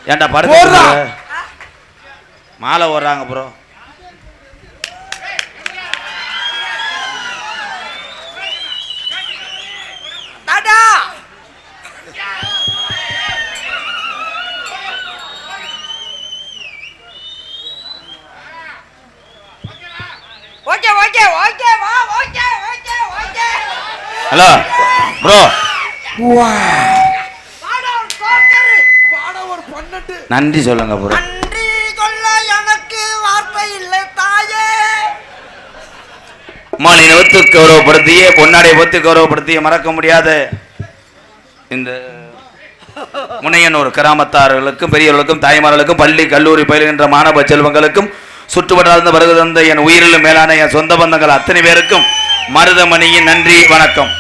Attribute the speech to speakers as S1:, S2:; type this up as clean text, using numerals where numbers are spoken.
S1: ஏன்டா படுத்து மாலை ஓடுறாங்க ப்ரோ. ஹலோ ப்ரோ, நன்றி சொல்லுங்க ப்ரோ.
S2: நன்றி சொல்ல எனக்கு வார்த்தை இல்லை தாயே.
S1: மாலை ஒத்து கௌரவப்படுத்திய பொன்னாடை ஒத்து கௌரவப்படுத்திய மறக்க முடியாத இந்த முனையனூர் கிராமத்தார்களுக்கும் பெரியவர்களுக்கும் தாய்மார்களுக்கும் பள்ளி கல்லூரி பயிலுகின்ற மாணவ செல்வங்களுக்கும் சுற்றுவட்டார்ந்து வருகிற என் உயிரிலும் மேலான என் சொந்த பந்தங்கள் அத்தனை பேருக்கும் மருதமணியின் நன்றி வணக்கம்.